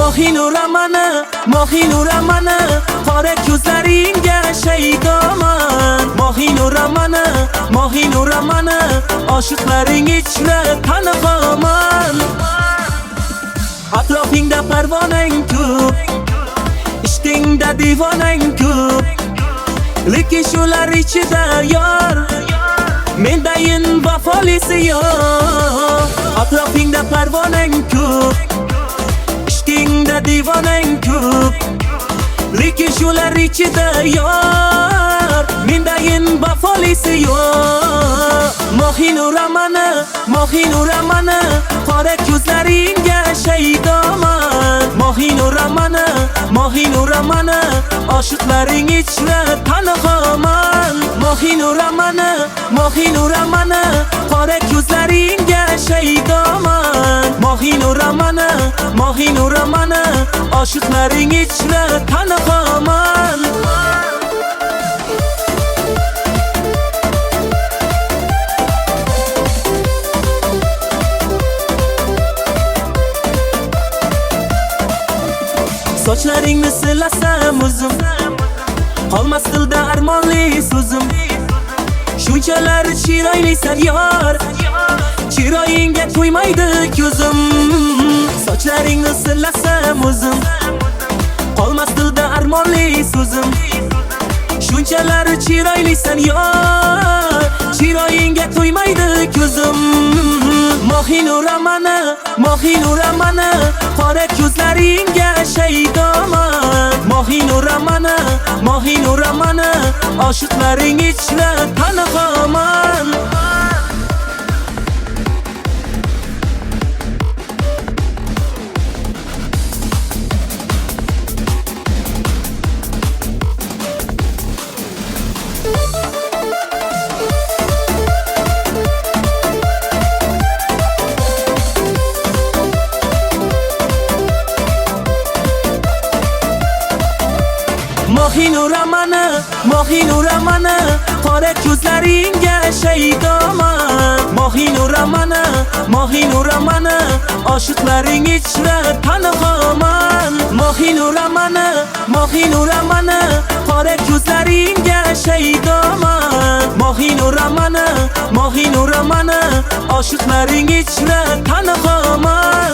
Mohinuramani qora ko'zlaringga shaydoman. Mohinuramani oshiqlaring ichra tanhoman. Atrofingda parvonang ko'p, ishtingda divonang ko'p, lekin shular ichida yor mendayin vafolisi yo'q. Atrofingda parvonang ko'p, ishtingda divonang ko'p, lekin shular ichida yor mendayin vafolisi yo'q. Mohinuramani qora ko'zlaringga shaydoman. Mohinuramani oshiqlaring ichra tanhoman. Mohinuramani qora ko'zlaringga shaydoman. Mohinuramani oshiqlaring ichra tanhoman. Sochlaringni silasam o'zim, qolmas dilda armonli so'zim. Shunchalar chiroylisan yor, chiroyingga to'ymaydi ko'zim. Sochlaringni silasam o'zim, qolmas dilda armonli so'zim. Shunchalar chiroylisan yor, chiroyingga to'ymaydi ko'zim. Mohinuramani qora ko'zlaringga shaydoman. Mohinuramani oshiqlaring ichra tanhoman. Mohinuramani qora ko'zlaringga shaydoman. Mohinuramani oshiqlaring ichra tanhoman. Mohinuramani qora ko'zlaringga shaydoman. Mohinuramani oshiqlaring ichra tanhoman.